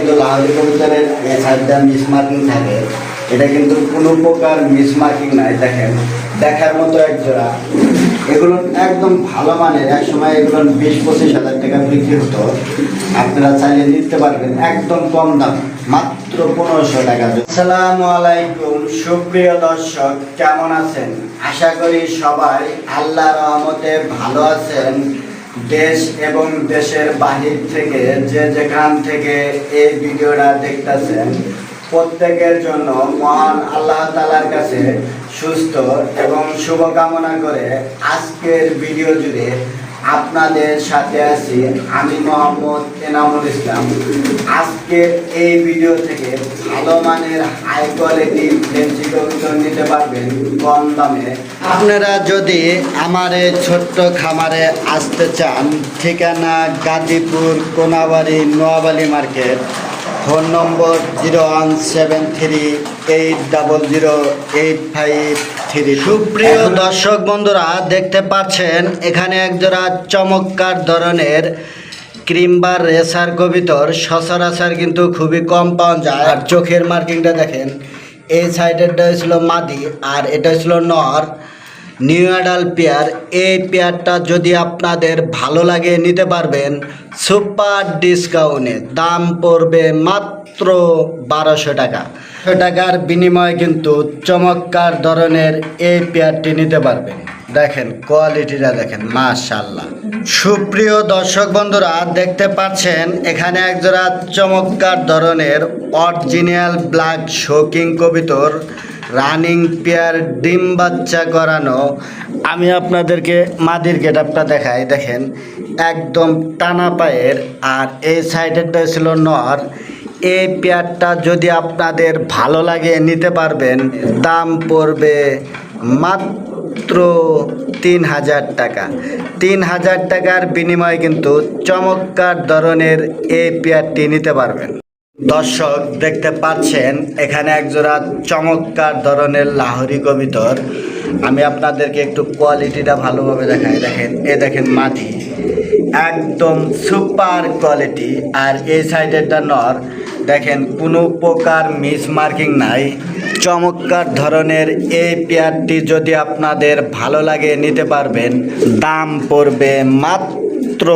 কিন্তু লাহোরি কবুতরের এই সাইডটা মিসমার্কিং থাকে, এটা কিন্তু কোনো প্রকার মিসমার্কিং নাই। দেখেন দেখার মতো এক জোড়া, এগুলো একদম ভালো মানের। এক সময় এগুলো 20-25 হাজার টাকা বিক্রি হতো, আপনারা চাইলে নিতে পারবেন একদম কম দাম, মাত্র 1500 টাকা। আসসালামু আলাইকুম সুপ্রিয় দর্শক, কেমন আছেন? আশা করি সবাই আল্লাহর রহমতে ভালো আছেন। দেশ এবং দেশের বাহির থেকে যে যেখান থেকে এই ভিডিওটা দেখতেছেন, প্রত্যেকের জন্য মহান আল্লাহ তাআলার কাছে সুস্থ এবং শুভকামনা করে আজকের ভিডিও জুড়ে আপনাদের সাথে আছি আমি মোহাম্মদ এনামুল ইসলাম। আজকের এই ভিডিও থেকে ভালো মানের হাই কোয়ালিটি ফ্যান্সি কবুতর নিতে পারবেন কম দামে। আপনারা যদি আমার এই ছোট্ট খামারে আসতে চান, ঠিকানা গাজীপুর কোনাবাড়ি নোয়াবালি মার্কেট, ফোন নম্বর 01738008533। সুপ্রিয় দর্শক বন্ধুরা, দেখতে পাচ্ছেন এখানে একজোড়া চমৎকার ধরনের ক্রিমবার রেসার কবিতর সচরাচর কিন্তু খুবই কম পাওয়া যায়। আর চোখের মার্কিংটা দেখেন, এই সাইডেরটা হয়েছিল মাদি আর এটা ছিল নর, নিউ অ্যাডাল পেয়ার। এই পেয়ারটা যদি আপনাদের ভালো লাগে নিতে পারবেন সুপার ডিসকাউন্টে, দাম পড়বে মাত্র 1200 টাকা। 1200 টাকার বিনিময়ে কিন্তু চমৎকার ধরনের এই পেয়ারটি নিতে পারবেন। দেখেন কোয়ালিটিটা দেখেন, মাশাআল্লাহ। সুপ্রিয় দর্শক বন্ধুরা, দেখতে পাচ্ছেন এখানে একজোড়া চমৎকার ধরনের অরিজিনাল ব্ল্যাক শোকিং কবিতর, রানিং পেয়ার, ডিম বাচ্চা করানো। আমি আপনাদেরকে মাদির গেটআপটা দেখাই। দেখেন একদম টানা পায়ের, আর এই সাইডেরটা ছিল নর। এই পেয়ারটা যদি আপনাদের ভালো লাগে নিতে পারবেন, দাম পড়বে মাত্র 3000 টাকা। 3000 টাকার বিনিময়ে কিন্তু চমৎকার ধরনের এই পেয়ারটি নিতে পারবেন। দর্শক দেখতে পাচ্ছেন এখানে একজোড়া চমৎকার ধরনের লাহোরি কবিতর। আমি আপনাদেরকে একটু কোয়ালিটিটা ভালোভাবে দেখাই। দেখেন দেখেন মাটি একদম সুপার কোয়ালিটি, আর এই সাইডেরটা নর। দেখেন কোনো প্রকার মিস মার্কিং নাই। চমৎকার ধরনের এই পেয়ারটি যদি আপনাদের ভালো লাগে নিতে পারবেন, দাম পড়বে মাত্র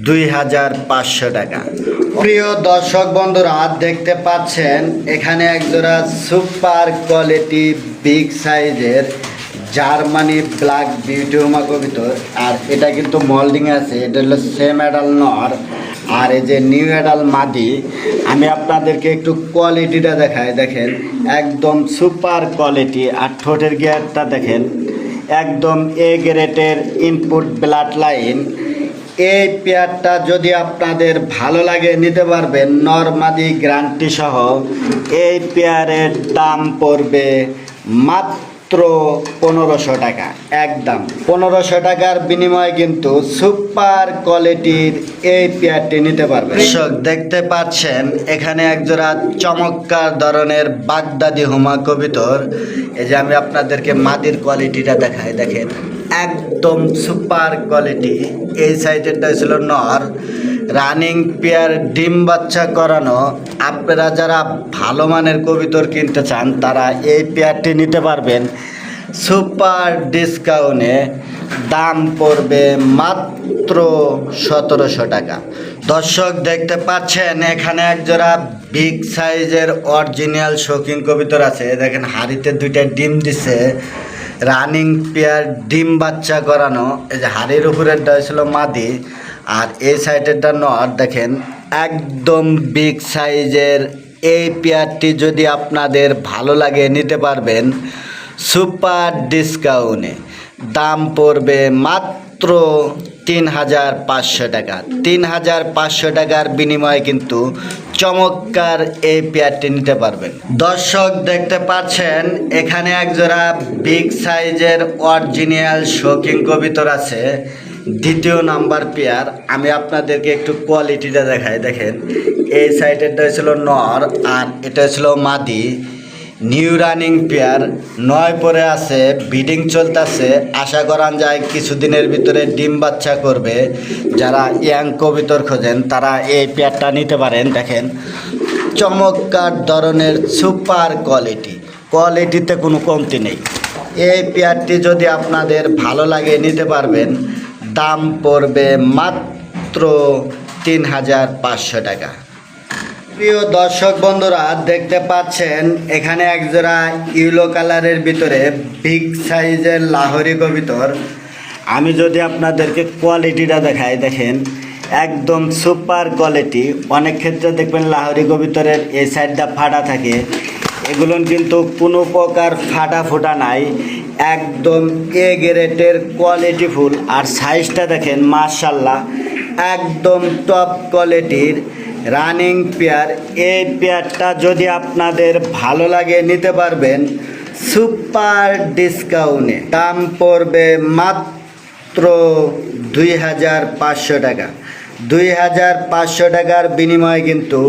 2500 টাকা। প্রিয় দর্শক বন্ধুরা, দেখতে পাচ্ছেন এখানে একজোড়া সুপার কোয়ালিটি বিগ সাইজের জার্মানি ব্ল্যাক বিউটি হোমা কবিতর, আর এটা কিন্তু মল্ডিং আছে। এটা হলো সেম অ্যাডাল নর, আর এই যে নিউ অ্যাডাল মাদি। আমি আপনাদেরকে একটু কোয়ালিটিটা দেখাই। দেখেন একদম সুপার কোয়ালিটি, আর ঠোঁটের গিয়ারটা দেখেন একদম এ গ্রেডের ইনপুট ব্লাড লাইন। এই পেয়ারটা যদি আপনাদের ভালো লাগে নিতে পারবেন নরমাদি গ্যারান্টি সহ। এই পেয়ারের দাম পড়বে মাত্র 1500 টাকা, একদম 1500 টাকার বিনিময়ে কিন্তু সুপার কোয়ালিটির এই পেয়ারটি নিতে পারবেন। দর্শক দেখতে পাচ্ছেন এখানে একজোড়া চমৎকার ধরনের বাগদাদি হোমা কবিতর। এই যে আমি আপনাদেরকে মাদির কোয়ালিটিটা দেখাই। দেখেন একদম সুপার কোয়ালিটি। এই সাইডেরটা ছিল নর, রানিং পেয়ার, ডিম বাচ্চা করানো। আপনারা যারা ভালো মানের কবিতর কিনতে চান তারা এই পেয়ারটি নিতে পারবেন সুপার ডিসকাউন্টে। দাম পড়বে মাত্র 1700 টাকা। দর্শক দেখতে পাচ্ছেন এখানে একজোড়া বিগ সাইজের অরিজিনাল শৌখিন কবিতর আছে। দেখেন হাড়িতে 2টা ডিম দিছে, রানিং পেয়ার, ডিম বাচ্চা করানো। এই যে হাড়ির উপরেরটা ছিল মাদি, আর এই সাইডেরটা নর। দেখেন একদম বিগ সাইজের এই পেয়ারটি যদি আপনাদের ভালো লাগে নিতে পারবেন সুপার ডিসকাউন্টে। দাম পড়বে মাত্র 3500 টাকা। 3500 টাকার বিনিময়ে কিন্তু চমৎকার এই পেয়ারটি নিতে পারবেন। দর্শক দেখতে পাচ্ছেন এখানে একজোড়া বিগ সাইজের অরিজিনাল শৌখিন কবিতর আছে, 2য় নাম্বার পেয়ার। আমি আপনাদেরকে একটু কোয়ালিটিটা দেখাই। দেখেন এই সাইডেরটা ছিল নর, আর এটা ছিল মাদি। নিউ রানিং পেয়ার 9 পরে আছে, ব্রিডিং চলতেছে। আশা করা যায় কিছুদিনের ভিতরে ডিম বাচ্চা করবে। যারা ইয়াং কবিতর খোঁজেন তারা এই পেয়ারটা নিতে পারেন। দেখেন চমৎকার ধরনের সুপার কোয়ালিটিতে কোনো কমতি নেই। এই পেয়ারটি যদি আপনাদের ভালো লাগে নিতে পারবেন। দাম পড়বে মাত্র 3,500 টাকা। প্রিয় দর্শক বন্ধুরা, দেখতে পাচ্ছেন এখানে একজোড়া ইয়েলো কালারের ভিতরে বিগ সাইজের লাহোরি কবিতর। আমি যদি আপনাদেরকে কোয়ালিটিটা দেখাই, দেখেন একদম সুপার কোয়ালিটি। অনেক ক্ষেত্রে দেখবেন লাহোরি কবিতরের এই সাইডটা ফাটা থাকে, এগুলো কিন্তু কোনো প্রকার ফাটা ফোটা নাই, একদম এ গ্রেডের কোয়ালিটি ফুল। আর সাইজটা দেখেন মাশাআল্লাহ, একদম টপ কোয়ালিটির রানিং পেয়ার। এই পেয়ারটা যদি আপনাদের ভালো লাগে নিতে পারবেন সুপার ডিসকাউন্টে। দাম পড়বে মাত্র 2,500 টাকা। 2,500 টাকার বিনিময়ে কিন্তু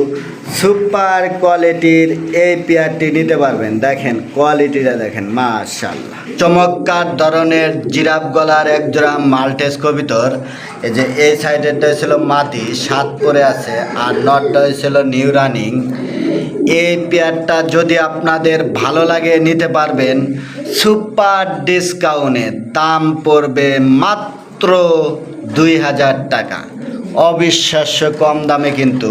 সুপার কোয়ালিটির এই পেয়ারটি নিতে পারবেন। দেখেন কোয়ালিটিটা দেখেন মাশাআল্লাহ। চমৎকার ধরনের জিরাফ গলার একজোড়া মাল্টেস কবিতর। এই যে এই সাইডেরটা ছিল মাটি 7 করে আছে, আর নটটা হয়েছিল নিউ রানিং। এই পেয়ারটা যদি আপনাদের ভালো লাগে নিতে পারবেন সুপার ডিসকাউন্টে। দাম পড়বে মাত্র 2,000 টাকা। অবিশ্বাস্য কম দামে কিন্তু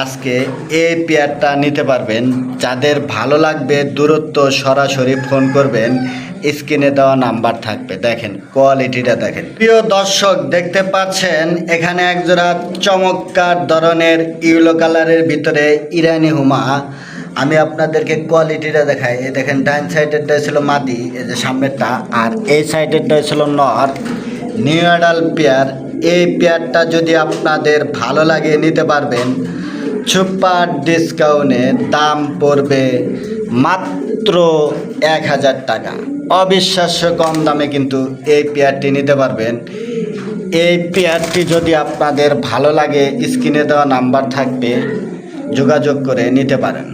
আজকে এই পেয়ারটা নিতে পারবেন। যাদের ভালো লাগবে দূরত্ব সরাসরি ফোন করবেন, স্ক্রিনে দেওয়া নাম্বার থাকবে। দেখেন কোয়ালিটিটা দেখেন। প্রিয় দর্শক, দেখতে পাচ্ছেন এখানে একজোড়া চমৎকার ধরনের ইয়েলো কালারের ভিতরে ইরানি হুমা। আমি আপনাদেরকে কোয়ালিটিটা দেখাই। এই দেখেন ডান সাইডেরটা ছিল মাদি, এই যে সামনেরটা, আর এই সাইডেরটা ছিল নর। New adult pair. এই পেয়ারটা যদি আপনাদের ভালো লাগে নিতে পারবেন সুপার ডিসকাউন্টে। দাম পড়বে মাত্র 1,000 টাকা। অবিশ্বাস্য কম দামে কিন্তু এই পেয়ারটি নিতে পারবেন। এই পেয়ারটি যদি আপনাদের ভালো লাগে স্ক্রিনে দেওয়া নাম্বার থাকবে, যোগাযোগ করে নিতে পারেন।